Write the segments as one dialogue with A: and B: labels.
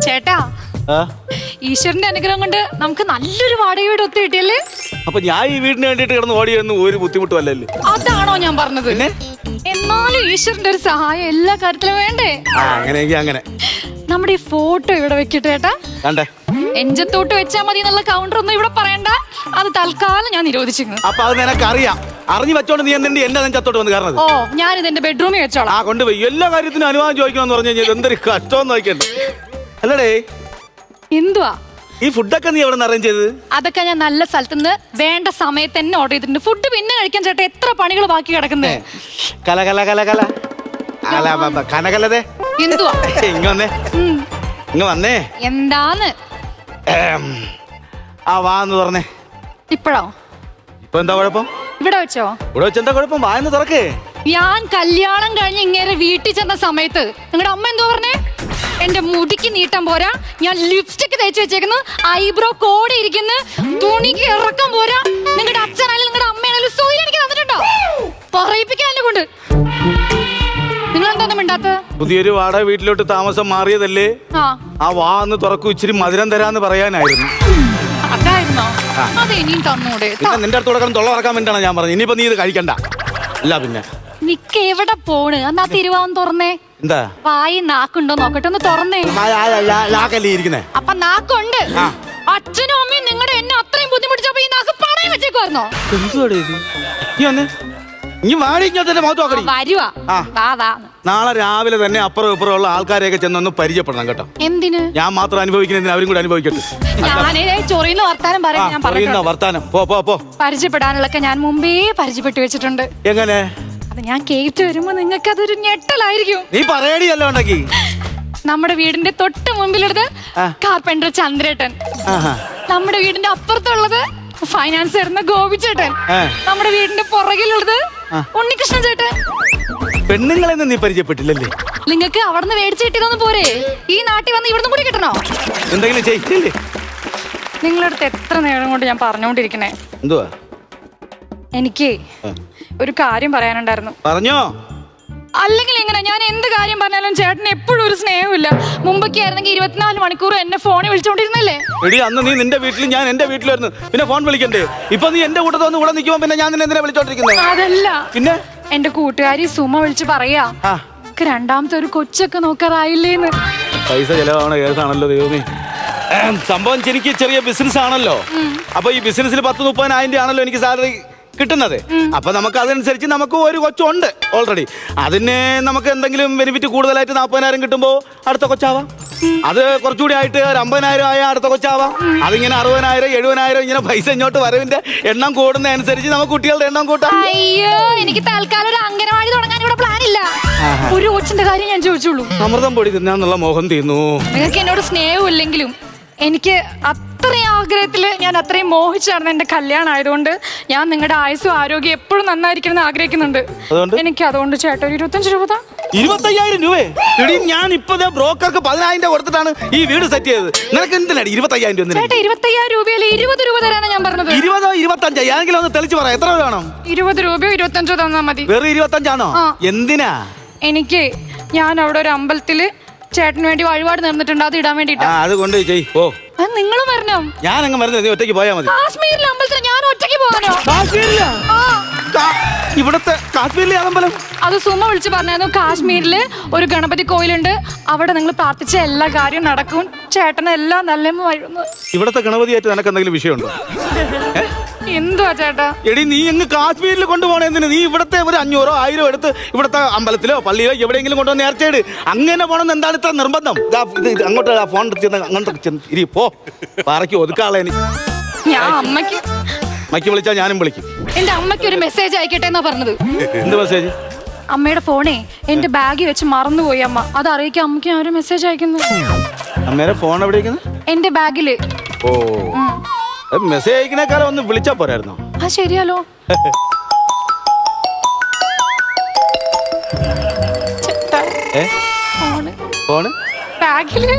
A: ചേട്ടാ, ഈശ്വരന്റെ അനുഗ്രഹം കൊണ്ട് നമുക്ക് നല്ലൊരു വാടക വീട് ഒത്തു കിട്ടിയല്ലേ?
B: അപ്പൊ ഞാൻ ഈ വീടിന് വേണ്ടിട്ട് കിടന്ന് ഓടിയൊന്നും ഒരു ബുദ്ധിമുട്ടും അല്ലല്ലോ.
A: അതാണോ ഞാൻ പറഞ്ഞത്? എന്നാലും ഈശ്വരന്റെ ഒരു സഹായം എല്ലാ കാര്യത്തിലും വേണ്ടേ?
B: അങ്ങനെയെങ്കിൽ അങ്ങനെ.
A: നമ്മുടെ ഈ ഫോട്ടോ ഇവിടെ വെക്കട്ടെ ചേട്ടാ.
B: കണ്ടേ,
A: എഞ്ചത്തോട്ട് വെച്ചാ മതി എന്നുള്ള കൗണ്ടർ ഒന്നും ഇവിടെ പറയണ്ട. അത് തൽക്കാലം ഞാൻ നിരോധിച്ചിരുന്നു.
B: അപ്പൊ അത് നിനക്ക് അറിയാം. അറിഞ്ഞു വെച്ചോണ്ട് നീ എന്തിന്റെ എന്നെ നെഞ്ചത്തോട്ട് വന്ന് കാരണം?
A: ഓ, ഞാൻ ഇതെന്റെ ബെഡ്റൂമിൽ വെച്ചോളാം.
B: ആ, കൊണ്ടുപോയി. എല്ലാ കാര്യത്തിനും അനുവാദം ചോദിക്കണമെന്ന് പറഞ്ഞു കഴിഞ്ഞാൽ എന്തൊരു കഷ്ടമെന്ന് നോക്കിയല്ലേ. അല്ലടേ,
A: എന്തുവാ
B: ഈ ഫുഡൊക്കെ നീ എവിടെ നിന്ന് അറേഞ്ച് ചെയ്തത്?
A: അതൊക്കെ ഞാൻ നല്ല സ്ഥലത്തുനിന്ന് വേണ്ട സമയത്ത് തന്നെ ഓർഡർ ചെയ്തിട്ടുണ്ട്. ഫുഡ് പിന്നെ കഴിക്കാൻ ചേട്ടാ, എത്ര പണികൾ ബാക്കി കിടക്കുന്നേ.
B: കല കല കല കല അല്ല കനകലതേ.
A: എന്തുവാ?
B: ഇങ്ങ വന്നേ, ഇങ്ങ വന്നേ.
A: എന്താന്ന്?
B: ആ വാന്ന് തുറന്നേ.
A: ഇപ്പഴോ?
B: ഇപ്പൊ എന്താ കുഴപ്പം?
A: ഇവിടെ വെച്ചോ?
B: ഇവിടെ വെച്ച് എന്താ കുഴപ്പം? വാന്ന് തുറക്കേ.
A: ഞാൻ കല്യാണം കഴിഞ്ഞ് ഇങ്ങനെ വീട്ടിൽ ചെന്ന സമയത്ത് നിങ്ങളുടെ അമ്മ എന്തോ പറഞ്ഞേ? എന്റെ മുടിക്ക് നീട്ടം പോരാ, ഞാൻ ലിപ്സ്റ്റിക് തേച്ച് വെച്ചേക്കുന്നു, ഐബ്രോ കോടി ഇരിക്കുന്നു, തുണിക്ക് ഇറക്കം പോരാ. നിങ്ങളുടെ അച്ഛനായാലും നിങ്ങളുടെ അമ്മയാണെങ്കിലും സൗകര്യം എനിക്ക് തന്നിട്ടുണ്ടോ? പറയിപ്പിക്കാൻ എന്നെ കൊണ്ട്. നിങ്ങൾ എന്താ മിണ്ടാത്ത?
B: പുതിയൊരു വാടക വീട്ടിലോട്ട് താമസം മാറിയതല്ലേ? ആ വാന്ന് തുറക്കൂ, ഇച്ചിരി മധുരം തരാന്ന് പറയാനായിരുന്നു.
A: അതായിരുന്നോ? അത് ഇനിയും തന്നൂടെ?
B: നിന്റെ അടുത്ത് തുടക്കം തൊള്ള ഇറക്കാൻ വേണ്ടിയാണ് ഞാൻ പറഞ്ഞത്. ഇനിയിപ്പോ നീ ഇത് കഴിക്കണ്ട. അല്ല പിന്നെ
A: നിക്ക് എവിടെ പോണ്? എന്നാ തിരുവാൻ തുറന്നേ.
B: എന്താ
A: വായി നാക്കുണ്ടോ നോക്കട്ടെ, ഒന്ന് തുറന്നേ.
B: ലാക്കല്ലേ ഇരിക്കുന്നേ?
A: അപ്പൊ നാക്കുണ്ട്. അച്ഛനും അമ്മയും നിങ്ങളുടെ എന്നെ അത്രയും ബുദ്ധിമുട്ടിച്ചപ്പോ ഈ നാക്ക് പണയം വെച്ചേക്കുവായിരുന്നോ?
B: എന്തുവാടേ ഇത്? നീ വന്നേ, നീ വാടി ഇങ്ങനത്തെ മുഖത്ത് നോക്കടി.
A: വരുവാ.
B: നാളെ രാവിലെ തന്നെ അപ്പുറം ഇപ്പുറം ഉള്ള ആൾക്കാരെയൊക്കെ ചെന്നൊന്ന് പരിചയപ്പെടണം കേട്ടോ. എന്തിന്? ഞാൻ മാത്രം അനുഭവിക്കുന്നതിന് അവരും കൂടെ അനുഭവിക്കട്ടെ.
A: ചൊറിയുന്ന വർത്താനം പറയാൻ ഞാൻ പറഞ്ഞു.
B: വർത്താനം പോ പോ പോ.
A: പരിചയപ്പെടാനുള്ളൊക്കെ ഞാൻ മുമ്പേ പരിചയപ്പെട്ടു വെച്ചിട്ടുണ്ട്.
B: എങ്ങനെ?
A: അത് ഞാൻ കേട്ട് വരുമ്പോ നിങ്ങൾക്ക് അതൊരു ഞെട്ടലായിരിക്കും.
B: നീ പറയടിയല്ലോ ഉണ്ടാക്കി.
A: നമ്മുടെ വീടിന്റെ തൊട്ട് മുമ്പിലുള്ളത് കാർപ്പൻറ്റർ ചന്ദ്രേട്ടൻ. നമ്മുടെ വീടിന്റെ അപ്പുറത്തുള്ളത് ഫൈനാൻസ് തരുന്ന ഗോപിച്ചേട്ടൻ. നമ്മുടെ വീടിന്റെ പുറകിലുള്ളത് ഉണ്ണികൃഷ്ണൻ ചേട്ടൻ.
B: പെണ്ണുങ്ങളെന്ന് നീ പരിചയപ്പെട്ടില്ലല്ലേ?
A: നിങ്ങൾക്ക് അവിടെ നിന്ന് മേടിച്ചു കിട്ടിയതൊന്നും പോരെ? ഈ നാട്ടിൽ വന്ന് ഇവിടുന്ന് കൂടി കിട്ടണോ?
B: എന്തെങ്കിലും ചെയ്യില്ലേ?
A: നിങ്ങളുടെ അടുത്ത് എത്ര നേരം കൊണ്ട് ഞാൻ പറഞ്ഞുകൊണ്ടിരിക്കണേ.
B: എന്തുവാ?
A: എനിക്ക് ഒരു കാര്യം പറയാനുണ്ടായിരുന്നു.
B: പറഞ്ഞോ?
A: അല്ലെങ്കിൽ എങ്ങനെ? ഞാൻ എന്ത് കാര്യം പറഞ്ഞാലും ചേട്ടന് എപ്പോഴും ഒരു സ്നേഹമില്ല. മുമ്പൊക്കെ ആയിരുന്നെങ്കിൽ 24 മണിക്കൂർ എന്നെ ഫോണിൽ വിളിച്ചോണ്ടിരുന്നല്ലേ?
B: എടി, അന്ന് നീ നിന്റെ വീട്ടിൽ, ഞാൻ എന്റെ വീട്ടിലായിരുന്നു. പിന്നെ ഫോൺ വിളിക്കണ്ടേ? ഇപ്പൊ നീ എന്റെ കൂട്ടത്തിൽ വന്ന് ഇവിടെ നിൽക്കുമ്പോ പിന്നെ ഞാൻ നിന്നെ എന്തിനാ വിളിച്ചോണ്ടിരിക്കുന്നത്?
A: അതല്ല,
B: പിന്നെ
A: എന്റെ കൂട്ടുകാരി സുമ വിളിച്ച് പറയാ, രണ്ടാമത്തെ ഒരു കൊച്ചൊക്കെ നോക്കാറായില്ലേന്ന്.
B: പൈസ ചെലവാണ കേസാണല്ലോ ദൈവമേ. സംഭവം എനിക്ക് ചെറിയ ബിസിനസ് ആണല്ലോ. അപ്പൊ ഈ ബിസിനസ്സിൽ 10-30,000 ആണല്ലോ എനിക്ക് സാലറി കിട്ടുന്നത്. അപ്പൊ നമുക്ക് അതനുസരിച്ച് നമുക്ക് ഒരു കൊച്ചുണ്ട് ഓൾറെഡി. അതിന് നമുക്ക് എന്തെങ്കിലും ബെനിഫിറ്റ് കൂടുതലായിട്ട് 40,000 കിട്ടുമ്പോ അടുത്ത കൊച്ചാവാം. അത് കുറച്ചുകൂടി ആയിട്ട് ഒരു 50,000 ആയ അടുത്ത കൊച്ചാവാം. അതിങ്ങനെ 60,000 70,000 ഇങ്ങനെ പൈസ ഇങ്ങോട്ട് വരവിന്റെ എണ്ണം കൂടുന്ന അനുസരിച്ച് നമുക്ക് കുട്ടികളുടെ എണ്ണം കൂട്ടാം.
A: അയ്യോ, എനിക്ക് തൽക്കാലം ഒരു അംഗനവാടി തുടങ്ങാൻ ഇവിടെ പ്ലാൻ ഇല്ല. ഒരു കൊച്ചിന്റെ കാര്യം ഞാൻ ചോദിച്ചുള്ളൂ.
B: അമൃതം പൊടി തിന്നാന്നുള്ള മോഹം തീർന്നു.
A: നിങ്ങൾക്ക് എന്നോട് സ്നേഹമില്ലെങ്കിലും എനിക്ക് അത്രയും ആഗ്രഹത്തില് ഞാൻ അത്രയും മോഹിച്ചാണ് എന്റെ കല്യാണം ആയതുകൊണ്ട് ഞാൻ നിങ്ങളുടെ ആയുസ്സും ആരോഗ്യം എപ്പോഴും നന്നായിരിക്കണം എന്ന് ആഗ്രഹിക്കുന്നുണ്ട്. എനിക്ക് അതുകൊണ്ട് ചേട്ടാ ഒരു 25 രൂപ.
B: 25,000 രൂപയെ? ഞാൻ ഇപ്പൊ ബ്രോക്കർക്ക് 10,000 കൊടുത്തിട്ടാണ് ഈ വീട് സെറ്റ് ചെയ്തത്. നിനക്ക് എന്തിനാണ് 25,000 രൂപ?
A: ചേട്ടാ, 25,000 രൂപയിൽ 20 രൂപ തരാനാണ് ഞാൻ പറഞ്ഞത്.
B: 20 25 ഏതെങ്കിലും ഒന്ന് തെളിച്ച് പറ. എത്ര വേണം?
A: 20 രൂപയോ 25 തന്നാ മതി.
B: വെറും 25 ആണോ? എന്തിനാ?
A: എനിക്ക് ഞാൻ അവിടെ ഒരു അമ്പലത്തില് ചേട്ടന് വേണ്ടി വഴിപാട് നേർന്നിട്ടുണ്ട്, അത് ഇടാൻ വേണ്ടിട്ടാ.
B: അത് കൊണ്ട് ചെയ്യ്.
A: നിങ്ങളും വരണം.
B: ഞാൻ അങ്ങ് വരുന്നത്, നീ ഒറ്റയ്ക്ക് പോയാ മതി.
A: കാശ്മീരിലെ അമ്പലത്തിൽ ഞാൻ ഒറ്റയ്ക്ക് പോകാനോ?
B: ഇവിടത്തെ കാശ്മീരിലെ അമ്പലം
A: അത് സുമ വിളിച്ച് പറഞ്ഞായിരുന്നു. കാശ്മീരില് ഒരു ഗണപതി കോയിലുണ്ട്, അവിടെ നിങ്ങൾ പ്രാർത്ഥിച്ച എല്ലാ കാര്യവും നടക്കും, ചേട്ടന് എല്ലാം നല്ല വരുന്നു.
B: ഇവിടത്തെ ഗണപതിയായിട്ട് നിനക്ക് എന്തെങ്കിലും വിഷയമുണ്ടോ?
A: എന്തുവാ ചേട്ടാ?
B: എടി, നീ അങ്ങ് കാശ്മീരിൽ കൊണ്ടുപോകണേ എന്തിന്? നീ ഇവിടത്തെ ഒരു 500-1000 എടുത്ത് ഇവിടത്തെ അമ്പലത്തിലോ പള്ളിയിലോ എവിടെയെങ്കിലും കൊണ്ടുവന്ന് നേർച്ചയിട്. അങ്ങനെ പോണെന്ന് എന്താണ് ഇത്ര നിർബന്ധം? അങ്ങോട്ട് ഫോൺ അങ്ങോട്ട് പോ. പാറയ്ക്ക് ഒതുക്കാളെ.
A: ഞാൻ അമ്മയ്ക്ക്
B: വിളിച്ചാ ഞാനും വിളിക്കും.
A: എന്റെ അമ്മയ്ക്ക് ഒരു മെസ്സേജ് അയക്കട്ടെ എന്നാ പറഞ്ഞത്.
B: എന്ത് മെസ്സേജ്?
A: അമ്മയുടെ ഫോണേ എന്റെ ബാഗിൽ വെച്ച് മറന്നുപോയി അമ്മ. അത് അറിയിക്കാൻ അമ്മയ്ക്ക് ഞാൻ ഒരു മെസ്സേജ് അയക്കുന്നു.
B: അമ്മേടെ ഫോൺ എവിടെ?
A: എന്റെ ബാഗില്.
B: ഓ, മെസ്സേജ് അയക്കുന്നേക്കാളും ഒന്ന് വിളിച്ചാ പോരായിരുന്നോ?
A: ആ, ശരിയാലോ.
B: ഫോണ് ബാഗില്.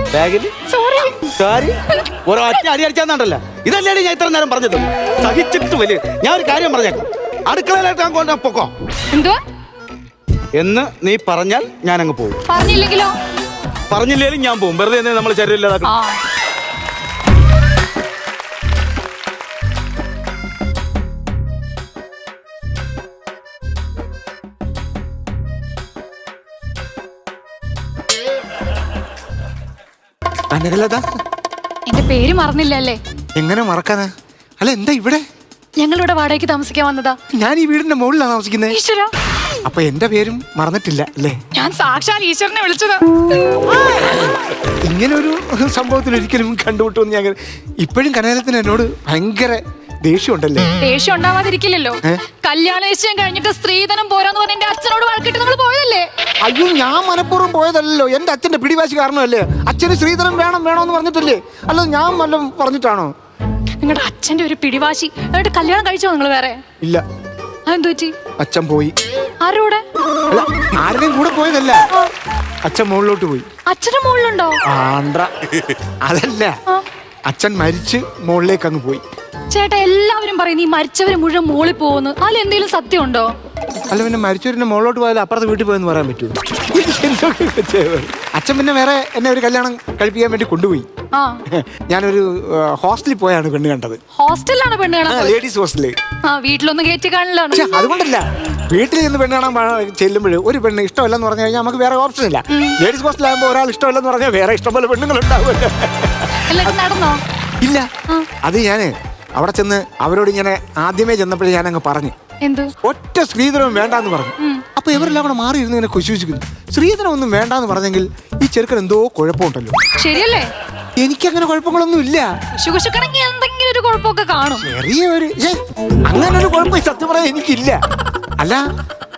B: സോറി, ഒരൊറ്റ അടി അടിച്ചാന്നണ്ടല്ലോ. ഇതല്ലേ ഞാൻ ഇത്ര നേരം പറഞ്ഞത്? സഹിച്ചിട്ട് വലിയ. ഞാൻ ഒരു കാര്യം പറഞ്ഞേക്കാം, അടുക്കളയിലായിട്ട് ഞാൻ കൊണ്ട് പൊക്കോ.
A: എന്തുവാ
B: എന്ന് നീ പറഞ്ഞാൽ ഞാൻ അങ്ങ് പോകും.
A: പറഞ്ഞില്ലെങ്കിലോ?
B: പറഞ്ഞില്ലേലും ഞാൻ പോകും. വെറുതെ എന്തിനാ നമ്മൾ ശരീരം ഇല്ലാതാക്കണം.
A: ആ
C: കനകലത,
A: എന്റെ പേര് മറന്നില്ലല്ലേ?
C: എങ്ങനെ മറക്കാനാ? അല്ല, എന്താ ഇവിടെ?
A: ഞങ്ങളിവിടെ വാടകയ്ക്ക് താമസിക്കാൻ വന്നതാ.
C: ഞാൻ ഈ വീടിന്റെ മുകളിലാണ് താമസിക്കുന്നത്.
A: ഈശ്വര,
C: അപ്പൊ എന്റെ പേരും മറന്നിട്ടില്ല അല്ലേ?
A: ഞാൻ സാക്ഷാൽ ഈശ്വരനെ വിളിച്ചതാ.
C: ഇങ്ങനെ ഒരു സംഭവത്തിൽ ഒരിക്കലും കണ്ടുമുട്ടുമെന്ന് ഞാൻ ഇപ്പോഴും കനകലത്തിന് എന്നോട് ഭയങ്കര ദേഷ്യമുണ്ടല്ലേ?
A: ദേഷ്യം ഉണ്ടാവാതിരിക്കില്ലല്ലോ. കല്യാണ നിശ്ചയം കഴിഞ്ഞിട്ട് സ്ത്രീധനം പോരാന്ന് പറഞ്ഞ എന്റെ അച്ഛനോട് വഴക്കിട്ട് നമ്മൾ പോയതല്ലേ?
C: അയ്യോ, ഞാൻ മനഃപൂർവ്വം പോയതല്ലോ. എന്റെ അച്ഛന്റെ പിടിവാശി കാരണമല്ലേ? അച്ഛന് സ്ത്രീധനം വേണമെന്ന് പറഞ്ഞിട്ടല്ലേ? അല്ല, ഞാൻ വല്ലതും പറഞ്ഞിട്ടാണോ?
A: നിങ്ങളുടെ അച്ഛന്റെ ഒരു പിടിവാശി. എന്നിട്ട് കല്യാണം കഴിച്ചോ നിങ്ങൾ വേറെ?
C: ഇല്ല.
A: അതെന്തു പറ്റി?
C: അച്ഛൻ പോയി.
A: ആരോടെ?
C: അല്ല, ആരുടെയും കൂടെ പോയതല്ല. അച്ഛൻ മുകളിലോട്ട് പോയി.
A: അച്ഛന്റെ മുകളിലുണ്ടോ?
C: അതല്ല, അച്ഛൻ മരിച്ച് മുകളിലേക്ക് അങ്ങ് പോയി.
A: ചേട്ടാ, എല്ലാവരും പറയും ഈ മരിച്ചവര് മുഴുവൻ മോളിൽ പോകുന്നു. അതിൽ എന്തെങ്കിലും സത്യം ഉണ്ടോ?
C: അല്ല, പിന്നെ മരിച്ചവരിന്റെ മുകളിലോട്ട് പോയാലും അപ്പുറത്ത് വീട്ടിൽ പോയെന്ന് പറയാൻ പറ്റുമോ? അച്ഛൻ പിന്നെ വേറെ എന്നെ ഒരു കല്യാണം കഴിപ്പിക്കാൻ വേണ്ടി കൊണ്ടുപോയി.
A: ആ,
C: ഞാനൊരു ഹോസ്റ്റലിൽ പോയാണ് പെണ്ണ് കണ്ടത്.
A: ഹോസ്റ്റലിലാണ് പെണ്ണ് കാണാൻ?
C: ലേഡീസ് ഹോസ്റ്റലിൽ.
A: ആ, വീട്ടിലൊന്നും കയറ്റി കാണില്ലാണ്.
C: അതുകൊണ്ടല്ല, വീട്ടിൽ നിന്ന് പെണ്ണ് കാണാൻ ചെല്ലുമ്പോൾ ഒരു പെണ്ണ് ഇഷ്ടമല്ലെന്ന് പറഞ്ഞു കഴിഞ്ഞാൽ നമുക്ക് വേറെ ഓപ്ഷൻ ഇല്ല. ലേഡീസ് ഹോസ്റ്റലാകുമ്പോൾ ഒരാൾ ഇഷ്ടമല്ലെന്ന് പറഞ്ഞാൽ വേറെ ഇഷ്ടംപോലെ പെണ്ണുങ്ങൾ ഉണ്ടാവുമല്ലോ.
A: എല്ലാവരും നടന്നോ?
C: ഇല്ല, അത് ഞാന് അവിടെ ചെന്ന് അവരോട് ഇങ്ങനെ ആദ്യമേ ചെന്നപ്പോഴേ ഞാൻ അങ്ങ് പറഞ്ഞു,
A: എന്ത്?
C: ഒറ്റ സ്ത്രീധനവും വേണ്ടാന്ന് പറഞ്ഞു. അപ്പൊ ഇവരെല്ലാം കൂടെ മാറി ഇരുന്ന് ഇങ്ങനെ കുശിക്കുന്നു. സ്ത്രീധനം ഒന്നും വേണ്ടാന്ന് പറഞ്ഞെങ്കിൽ ഈ ചെറുക്കൻ എന്തോ കുഴപ്പമുണ്ടല്ലോ.
A: ശരിയല്ലേ?
C: എനിക്കങ്ങനെ കുഴപ്പങ്ങളൊന്നും ഇല്ല.
A: കുശുകുശുക്കണമെങ്കിൽ എന്തെങ്കിലും ഒരു കുഴപ്പമൊക്കെ കാണും.
C: ചെറിയൊരു അങ്ങനെ ഒരു കുഴപ്പം സത്യം പറയാൻ എനിക്കില്ല. അല്ല,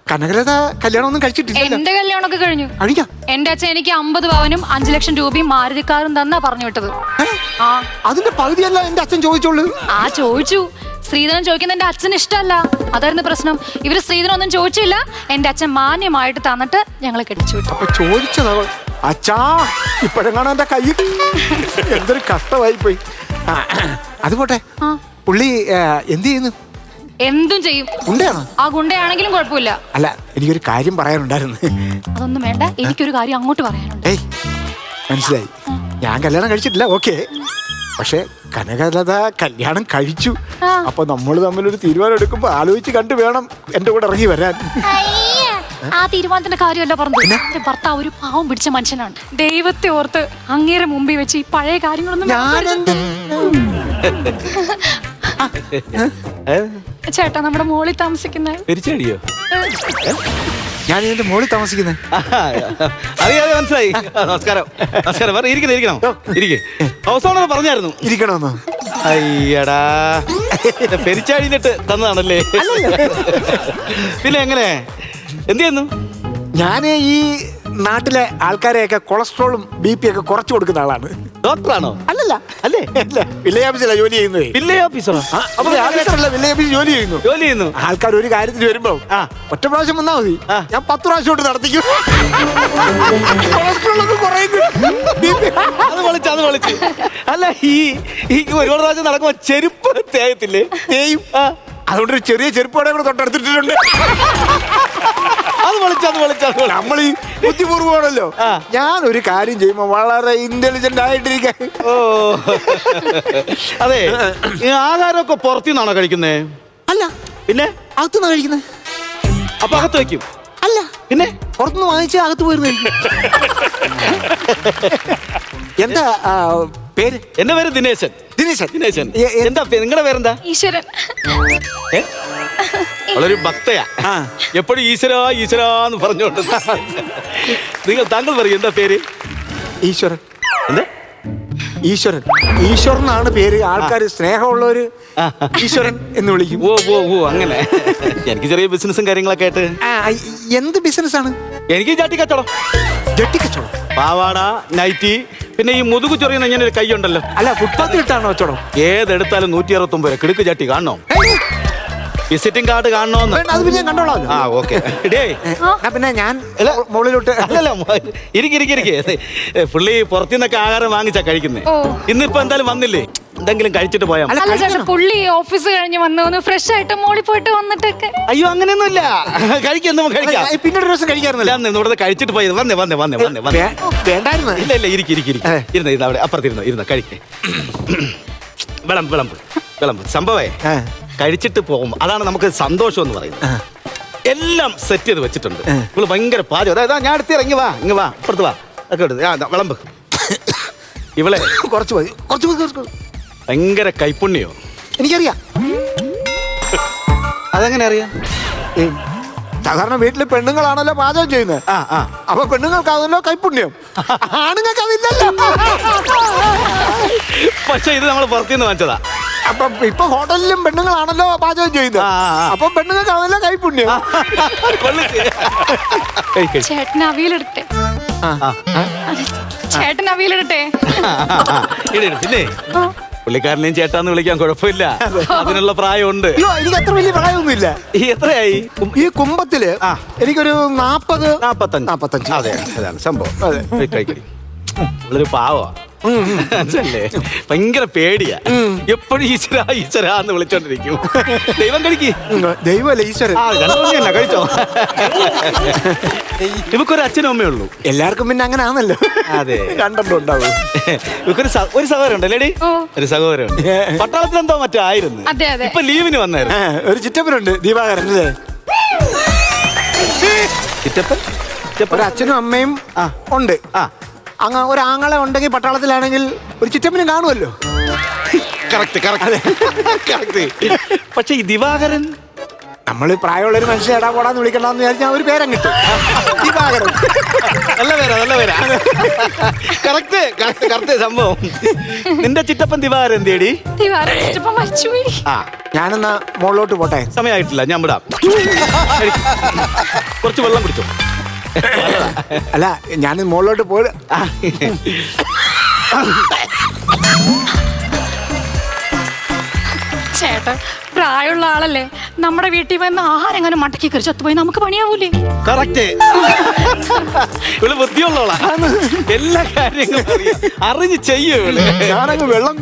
C: കനകലത കല്യാണമൊന്നും കഴിച്ചിട്ടില്ല.
A: എന്റെ കല്യാണമൊക്കെ കഴിഞ്ഞു.
C: കഴിക്കാം.
A: എന്റെ അച്ഛൻ എനിക്ക് 50 പവനും 5 ലക്ഷം രൂപയും മാരുതിക്കാരും തന്നാ പറഞ്ഞു വിട്ടത്. ആ,
C: അതിന്റെ പകുതിയല്ല എന്റെ അച്ഛൻ ചോദിച്ചോളൂ.
A: ആ ചോദിച്ചു. സ്ത്രീധനം ചോദിക്കുന്ന എന്റെ അച്ഛന് ഇഷ്ടമല്ല. അതായിരുന്നു പ്രശ്നം. ഇവര് സ്ത്രീധനം ഒന്നും ചോദിച്ചില്ല. എന്റെ അച്ഛൻ മാന്യമായിട്ട് തന്നിട്ട് ഞങ്ങളെ കെട്ടിച്ചു വിട്ടു.
C: അപ്പൊ ചോദിച്ചതാ അച്ഛാ, ഇപ്പോഴെങ്ങാണ് എന്റെ കൈ. എന്തൊരു കഷ്ടമായി പോയി. അത് പോട്ടെ, പുള്ളി എന്ത് ചെയ്യുന്നു?
A: എന്തും ചെയ്യും.
C: ഗുണ്ടയാണോ?
A: ആ, ഗുണ്ടയാണെങ്കിലും കുഴപ്പമില്ല.
C: അല്ല, എനിക്കൊരു കാര്യം പറയാനുണ്ടായിരുന്നു.
A: അതൊന്നും വേണ്ട, എനിക്കൊരു കാര്യം അങ്ങോട്ട് പറയാനുണ്ട്.
C: ഏയ്, മനസ്സിലായി. ഞാൻ കല്യാണം കഴിച്ചിട്ടില്ല, ഓക്കെ. പക്ഷെ കനകലത കല്യാണം കഴിച്ചു. അപ്പൊ നമ്മൾ തമ്മിലൊരു തീരുമാനം എടുക്കുമ്പോ ആലോചിച്ച് കണ്ടു വേണം എന്റെ കൂടെ ഇറങ്ങി വരാൻ.
A: ആ തീരുമാനത്തിന്റെ കാര്യമല്ല പറഞ്ഞത്. എന്റെ ഭർത്താവ് ഒരു പാവം പിടിച്ച മനുഷ്യനാണ്. ദൈവത്തെ ഓർത്ത് അങ്ങേരെ മുമ്പിൽ വെച്ച് ഈ പഴയ കാര്യങ്ങളൊന്നും ചേട്ടാ, നമ്മുടെ മോളിൽ താമസിക്കുന്ന
C: ഞാൻ ഇതിന്റെ മോളിൽ താമസിക്കുന്നത്.
B: അറിയാതെ മനസ്സിലായി. നമസ്കാരം. നമസ്കാരം. ഹൗസ് ഓണർ പറഞ്ഞായിരുന്നു
C: ഇരിക്കണമെന്നോ?
B: അയ്യടാ, പെരിച്ചാഴിഞ്ഞിട്ട് തന്നതാണല്ലേ? പിന്നെ എങ്ങനെ, എന്ത് ചെയ്യുന്നു?
C: ഞാന് ഈ നാട്ടിലെ ആൾക്കാരെയൊക്കെ കൊളസ്ട്രോളും BP ഒക്കെ കുറച്ചു കൊടുക്കുന്ന ആളാണ്.
B: ഡോക്ടറാണോ?
C: അല്ലല്ല, അല്ലേ, വില്ലേജ് ഓഫീസിലാണ് ജോലി ചെയ്യുന്നത്.
B: വില്ലേജ് ഓഫീസറോ?
C: വില്ലേജ് ഓഫീസിൽ ജോലി ചെയ്യുന്നു. ആൾക്കാർ ഒരു കാര്യത്തിന് വരുമ്പോ ഒറ്റ പ്രാവശ്യം വന്നാ മതി, ഞാൻ 10 പ്രാവശ്യം കൊണ്ട് നടത്തിക്കും. കൊളസ്ട്രോൾ ഒന്ന് കുറയുന്നു.
B: അത് വിളിച്ച് അല്ല, ഈ ഒരുപാട് പ്രാവശ്യം നടക്കുമ്പോ ചെരുപ്പ് തേയത്തില്ലേ?
C: തേയും. അതുകൊണ്ടൊരു ചെറിയ ചെരുപ്പോടെ കൂടെ തൊട്ടടുത്തിട്ടുണ്ട്.
B: അത് വിളിച്ചു
C: നമ്മൾ ഈ ബുദ്ധിപൂർവ്വമാണല്ലോ. ഞാൻ ഒരു കാര്യം ചെയ്യുമ്പോ വളരെ ഇന്റലിജന്റ് ആയിട്ടിരിക്കാൻ.
B: ഓ, അതെ. ഈ ആഹാരമൊക്കെ പുറത്തുനിന്നാണോ കഴിക്കുന്നേ?
C: അല്ല,
B: പിന്നെ
C: അകത്തുനിന്നാ കഴിക്കുന്നത്.
B: അപ്പൊ അകത്ത് വെക്കും?
C: അല്ല,
B: പിന്നെ
C: പുറത്തുനിന്ന് വാങ്ങിച്ചാൽ അകത്ത് പോയിരുന്നു. എന്താ പേര്?
B: എന്റെ പേര് ദിനേശൻ. ദിനേശൻ. എന്താ നിങ്ങളുടെ പേരെന്താ?
A: ഈശ്വരൻ.
B: അവളൊരു ഭക്തയാ. എപ്പോഴും ഈശ്വരാന്ന് പറഞ്ഞോണ്ട്. താങ്കൾ പറയും, എന്താ പേര്?
C: ഈശ്വരൻ.
B: എന്താ?
C: ഈശ്വരനാണ് പേര്. ആൾക്കാർ സ്നേഹമുള്ളവര് ഈശ്വരൻ എന്ന് വിളിക്കും.
B: ഓ, അങ്ങനെ. എനിക്ക് ചെറിയ ബിസിനസ്സും കാര്യങ്ങളൊക്കെ ആയിട്ട്.
C: എന്ത് ബിസിനസ്സാണ്?
B: എനിക്ക് ജട്ടി കച്ചവടം. പാവാട, നൈറ്റി, പിന്നെ ഈ മുതുകു ചൊറിയുന്ന ഇങ്ങനെ ഒരു കൈ ഉണ്ടല്ലോ.
C: അല്ല, ഫുട്പാത്തിൽ ഇട്ടാണോ കച്ചവടം?
B: ഏതെടുത്താലും 169 രൂപ. കിടുക്ക് ചട്ടി കാണണോ? വിസിറ്റിംഗ് കാർഡ് കാണണോന്ന്.
C: അത് പിന്നെ ഞാൻ കണ്ടോളാം.
B: ആ ഓക്കെ. ഡേ
C: പിന്നെ ഞാൻ
B: അല്ല,
C: മുകളിലോട്ട്
B: അല്ലല്ല ഇരിക്കെ. പുള്ളി പുറത്തുനിന്നൊക്കെ ആഹാരം വാങ്ങിച്ചാ കഴിക്കുന്നേ.
A: ഓ.
B: ഇന്നിപ്പോ എന്തായാലും വന്നില്ലേ, എന്തെങ്കിലും കഴിച്ചിട്ട് പോയാ മതി.
A: അല്ല ചേട്ടാ, പുള്ളി ഓഫീസ് കഴിഞ്ഞ് വന്ന് ഫ്രഷ് ആയിട്ട് മോളിൽ പോയിട്ട് വന്നിട്ടൊക്കെ.
B: അയ്യോ അങ്ങനെയൊന്നുമില്ല, കഴിക്കാം, നമുക്ക് കഴിക്കാം.
C: പിന്നീട് ഒരു ദിവസം കഴിക്കാറുന്നില്ല.
B: ഇവിടെ കഴിച്ചിട്ട് പോയത്. വന്നേ.
C: വേണ്ടായിരുന്നു.
B: ഇല്ല ഇരുന്ന് അവിടെ അപ്പുറത്തിരുന്ന് കഴിക്കേ. വിളമ്പ് സംഭവേ കഴിച്ചിട്ട് പോകും, അതാണ് നമുക്ക് സന്തോഷം എന്ന് പറയുന്നത്. എല്ലാം സെറ്റ് ചെയ്ത് വെച്ചിട്ടുണ്ട്. നിങ്ങൾ ഭയങ്കര പാചകം. അതായത് ഞാൻ അടുത്ത് ഇങ്ങ് വാ അപ്പുറത്ത് വാ ഒക്കെ എടുത്ത് വിളമ്പ്. ഇവളെ
C: കുറച്ച്
B: ഭയങ്കര കൈപ്പുണ്യോ.
C: എനിക്കറിയാം.
B: അതെങ്ങനെ അറിയാം?
C: സാധാരണ വീട്ടില് പെണ്ണുങ്ങളാണല്ലോ പാചകം ചെയ്യുന്നത്. അപ്പൊ പെണ്ണുങ്ങൾക്കാണല്ലോ കൈപ്പുണ്യം, ആണുങ്ങൾക്ക് അതില്ലല്ലോ.
B: പക്ഷെ ഇത് നമ്മൾ പുറത്തുനിന്ന് വാങ്ങിച്ചതാ.
C: അപ്പൊ ഇപ്പൊ ഹോട്ടലിലും പെണ്ണുങ്ങളാണല്ലോ പാചകം ചെയ്യുന്നത്. അപ്പൊ പെണ്ണുങ്ങൾക്കാണല്ലോ കൈപ്പുണ്യം.
A: ചേട്ടൻ അവിയലെടുത്തെ. ചേട്ടൻ അവിയലെടുത്തെ.
B: പിന്നെ പുള്ളിക്കാരനെയും ചേട്ടാന്ന് വിളിക്കാൻ കുഴപ്പമില്ല, അതിനുള്ള പ്രായമുണ്ട്.
C: എനിക്ക് അത്ര വലിയ പ്രായമൊന്നുമില്ല.
B: എത്രയായി
C: ഈ കുംഭത്തില്? എനിക്കൊരു
B: 45. അതെ, അതാണ് സംഭവം. കഴിക്കടി. ഇവളൊരു പാവാ, ഭയങ്കര പേടിയാ. എപ്പോഴും ഈശ്വരാന്ന് വിളിച്ചോണ്ടിരിക്കും. ദൈവം കഴിക്ക്.
C: ദൈവമല്ല ഈശ്വരൻ.
B: തന്നെ കഴിച്ചോ. ഇവക്കൊരു അച്ഛനും അമ്മയേ ഉള്ളൂ.
C: എല്ലാവർക്കും പിന്നെ അങ്ങനെ ആണല്ലോ.
B: അതെ,
C: രണ്ടെണ്ണുണ്ടാവും.
B: ഇവക്കൊരു സഹോദരൻ ഉണ്ട് അല്ലേടി? ഒരു സഹോദരൻ പട്ടാളത്തിൽ എന്തോ മറ്റോ ആയിരുന്നു, ഇപ്പൊ ലീവിന് വന്നായിരുന്നു.
C: ഒരു ചിറ്റപ്പനുണ്ട്, ദീപാകരൻ.
B: ചിറ്റപ്പൻ
C: ഒരു അച്ഛനും അമ്മയും ഉണ്ട്. അങ്ങ് ഒരു ആങ്ങളെ ഉണ്ടെങ്കിൽ പട്ടാളത്തിലാണെങ്കിൽ ഒരു ചിറ്റപ്പനും കാണുമല്ലോ.
B: പക്ഷെ ഈ ദിവാകരൻ,
C: നമ്മള് പ്രായമുള്ള ഒരു മനുഷ്യ ഇടാ പോടാന്ന് വിളിക്കണ്ടെന്ന് വിചാരിച്ചാൽ ഒരു പേരം കിട്ടും. ദിവാകരൻ
B: നല്ല പേരാ. കറക്റ്റ് സംഭവം. നിന്റെ ചിറ്റപ്പൻ ദിവാകരൻ എന്തേടി?
C: ഞാനെന്നാ മുകളിലോട്ട് പോട്ടെ.
B: സമയമായിട്ടില്ല, ഞാൻ വിടാം. കുറച്ച് വെള്ളം കുടിച്ചോ.
C: അല്ല, ഞാൻ മുകളിലോട്ട് പോയി.
A: ചേട്ടാ, പ്രായമുള്ള ആളല്ലേ, നമ്മുടെ വീട്ടിൽ വന്ന് ആഹാരം എങ്ങനെ മടക്കി കറി ചത്തുപോയി നമുക്ക് പണിയാവൂലേ?
B: കറക്റ്റ്. ഇവള് ബുദ്ധിയുള്ളോളാ, എല്ലാ കാര്യങ്ങളും അറിഞ്ഞ് ചെയ്യും.
C: ഞാനങ്ങ് വെള്ളം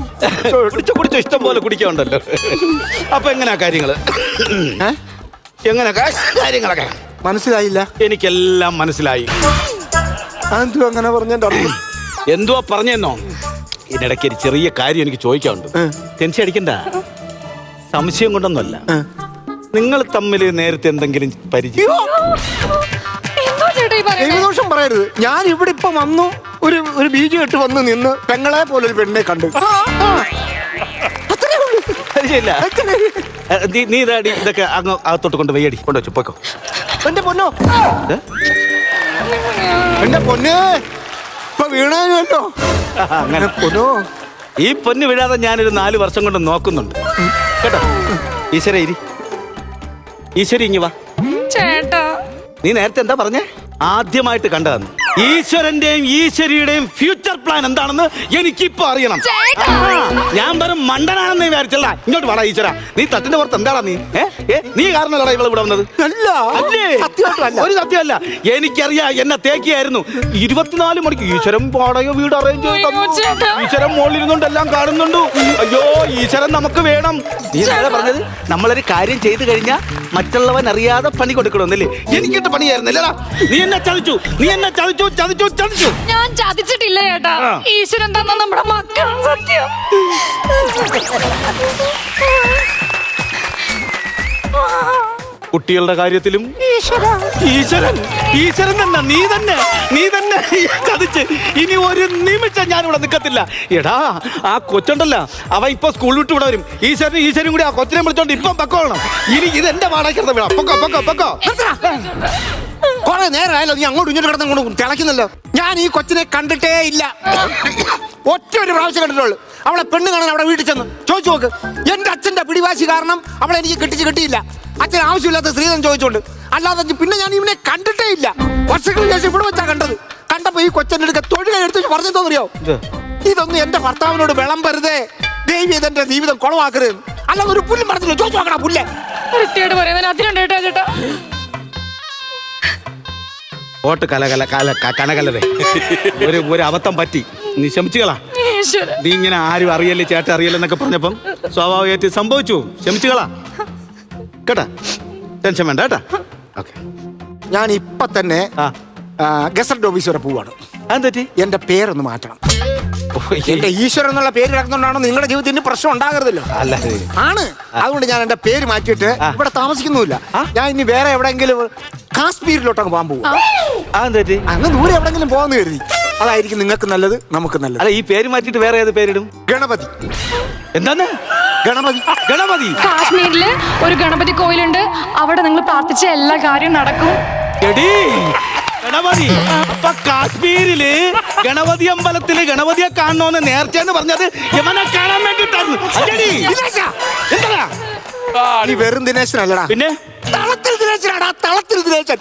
B: കുടിച്ചോ ഇഷ്ടം പോലെ കുടിക്കാണ്ടല്ലോ. അപ്പൊ എങ്ങനെയാ കാര്യങ്ങള്? കാര്യങ്ങളൊക്കെ
C: മനസ്സിലായില്ല.
B: എനിക്കെല്ലാം മനസ്സിലായി.
C: അങ്ങനെ പറഞ്ഞ
B: എന്തുവാ പറഞ്ഞെന്നോ? ഇതിനിടയ്ക്ക് ഒരു ചെറിയ കാര്യം എനിക്ക് ചോദിക്കാറുണ്ട്. ടെൻഷൻ അടിക്കണ്ട, സംശയം കൊണ്ടൊന്നുമല്ല. നിങ്ങൾ തമ്മിൽ നേരത്തെ എന്തെങ്കിലും പരിചയം?
C: ദൈവദോഷം പറയരുത്. ഞാൻ ഇവിടെ ഇപ്പൊ വന്നു, ഒരു ബീജം ഇട്ട് വന്ന് നിന്ന് പെങ്ങളെ പോലെ ഒരു പെണ്ണിനെ കണ്ടു.
B: പരിചയമില്ല. നീ ഇതാടി ഇതൊക്കെ അങ്ങ് അകത്തോട്ട് കൊണ്ട് വെയ്യടി, കൊണ്ടുവച്ചു പോക്കോ.
C: എന്റെ പൊന്നോ, എന്റെ പൊന്ന് ഇപ്പൊ വീണാനുമല്ലോ.
B: അങ്ങനെ
C: പൊന്നോ,
B: ഈ പൊന്ന് വീഴാതെ ഞാനൊരു 4 വർഷം കൊണ്ട് നോക്കുന്നുണ്ട് കേട്ടോ. ഈശ്വരി ഇങ്ങ് വാ.
A: ചേട്ടാ,
B: നീ നേരത്തെ എന്താ പറഞ്ഞേ? ആദ്യമായിട്ട് കണ്ടതാണ്. ഈശ്വരന്റെയും ഈശ്വരിയുടെയും ഫ്യൂച്ചർ പ്ലാൻ എന്താണെന്ന് എനിക്കിപ്പോ അറിയണം. ഞാൻ വെറും മണ്ടനാണെന്ന് വിചാരിച്ചല്ല. ഇങ്ങോട്ട് വേടാ ഈശ്വര. നീ തട്ടിന്റെ പുറത്ത് എന്താടാ നീ? നീ കാരണമല്ലടാ ഇവളെ ഇവിടെ വന്നത്. ഒരു സത്യമല്ല. എനിക്കറിയാം, എന്നെ തേക്കിയായിരുന്നു. 24 മണിക്ക് ഈശ്വരൻ പാടയോ വീട് അറേഞ്ച് ചെയ്ത് ഈശ്വരൻ മുകളിലിരുന്നുകൊണ്ട് എല്ലാം കാണുന്നുണ്ട്. അയ്യോ, ഈശ്വരൻ നമുക്ക് വേണം. നീ എന്താ പറഞ്ഞത്? നമ്മളൊരു കാര്യം ചെയ്തു കഴിഞ്ഞാൽ മറ്റുള്ളവൻ അറിയാതെ പണി കൊടുക്കണമെന്നല്ലേ? എനിക്കിട്ട് പണിയായിരുന്നല്ലേടാ. നീ എന്നെ ചതിച്ചു.
A: ഞാൻ ചതിച്ചിട്ടില്ല ചേട്ടാ. ഈശ്വരൻ തന്ന നമ്മുടെ മക്കളും സത്യം.
B: കുട്ടികളുടെ കാര്യത്തിലും ഈശ്വരൻ തന്നെ. നീ തന്നെ ചതിച്ച്. ഇനി ഒരു നിമിഷം ഞാനിവിടെ നിൽക്കത്തില്ല. എടാ, ആ കൊച്ചുണ്ടല്ല, അവ ഇപ്പൊ സ്കൂൾ വിട്ട് ഇവിടെ വരും. ഈശ്വരനും കൂടി ആ കൊച്ചിനെ വിളിച്ചോണ്ട് ഇപ്പം പക്കോളണം. ഇനി ഇത് എന്റെ വാടക പൊക്കോ.
C: കൊറേ നേരമായല്ലോ നീ അങ്ങോട്ടും ഇങ്ങോട്ട് കിടന്ന് തിളയ്ക്കുന്നല്ലോ. ഞാൻ ഈ കൊച്ചിനെ കണ്ടിട്ടേ ഇല്ല. ഒറ്റ ഒരു പ്രാവശ്യം കണ്ടിട്ടുള്ളൂ. അവളെ പെണ്ണ് കാണാൻ അവിടെ വീട്ടിൽ ചെന്ന് ചോദിച്ചു നോക്ക്. എന്റെ അച്ഛന്റെ പിടിവാശി കാരണം അവളെ എനിക്ക് കിട്ടിയില്ല. അച്ഛൻ ആവശ്യമില്ലാത്ത സ്ത്രീധനം ചോദിച്ചോണ്ട്. അല്ലാതെ പിന്നെ ഞാൻ ഇവനെ കണ്ടിട്ടേ ഇല്ല. വർഷങ്ങൾക്ക് ശേഷം ഇവിടെ വെച്ചാ കണ്ടപ്പോ ഈ കൊച്ചന്റെ അടുക്ക തൊഴിൽ എടുത്ത് പറഞ്ഞെന്തോന്നറിയോ? ഇതൊന്നും എന്റെ ഭർത്താവിനോട് വിളമ്പരുതേ, ദൈവം ഇതെന്റെ ജീവിതം കുളവാക്കരുത്. അല്ലാതെ ഒരു പുല്ലും പറഞ്ഞില്ല. ചോദിച്ചു നോക്കണ പുല്ലേ.
A: വൃത്തിയായിട്ട് പറയുന്നത് അതിലുണ്ട് കേട്ടോ ചേട്ടാ.
B: ഓട്ട് കനകലരെ ഒരു അബദ്ധം പറ്റി, നീ ക്ഷമിച്ചുകളാ.
A: ഈശ്വര.
B: നീ ഇങ്ങനെ ആരും അറിയല്ലേ ചേട്ടൻ അറിയല്ലെന്നൊക്കെ പറഞ്ഞപ്പം സ്വാഭാവികമായിട്ട് സംഭവിച്ചു. ക്ഷമിച്ചുകളാ കേട്ടാ, ടെൻഷൻ വേണ്ട കേട്ടാ. ഓക്കെ,
C: ഞാൻ ഇപ്പൊ തന്നെ ഗസറ്റ് ഓഫീസ് വരെ പോവാണ്.
B: അതെന്തി
C: എന്റെ പേരൊന്ന് മാറ്റണം. എന്റെ ഈശ്വരൻ എന്നുള്ള പേര് കിടക്കുന്നോണ്ടാണോ നിങ്ങളുടെ ജീവിതത്തിന് പ്രശ്നം ഉണ്ടാകരുതല്ലോ.
B: അല്ല
C: ആണ്, അതുകൊണ്ട് ഞാൻ എന്റെ പേര് മാറ്റിയിട്ട് ഇവിടെ താമസിക്കുന്നുമില്ല. ഞാൻ ഇനി വേറെ എവിടെയെങ്കിലും കാശ്മീരിലോട്ടങ്ങ് പോകാൻ പോകും.
B: അതെന്തി
C: അങ്ങ് ദൂരെ എവിടെയെങ്കിലും പോകാന്ന് കരുതി. അതായിരിക്കും നിങ്ങൾക്ക് നല്ലത്, നമുക്ക് നല്ലത്.
B: അല്ല, ഈ പേര് മാറ്റിട്ട് വേറെ ഏത് പേരിടും?
C: ഗണപതി.
B: എന്താണ്
C: ഗണപതി?
B: ഗണപതി.
A: കാശ്മീരില് ഒരു ഗണപതി കോയിലുണ്ട്, അവിടെ നിങ്ങൾ പ്രാർത്ഥിച്ച എല്ലാ കാര്യവും നടക്കും.
B: എടീ, ഗണപതി. അപ്പൊ കാശ്മീരില് ഗണപതി അമ്പലത്തില് ഗണപതിയെ കാണണോന്ന് നേർച്ചയെന്ന് പറഞ്ഞത് യമനെ കാണാൻ വേണ്ടിട്ടായിരുന്നു. എന്താ
C: നീ വെറും ദിനേശനല്ലടാ,
B: പിന്നെ
C: തളത്തിൽ ദിനേശനാടാ, തളത്തിൽ ദിനേശൻ.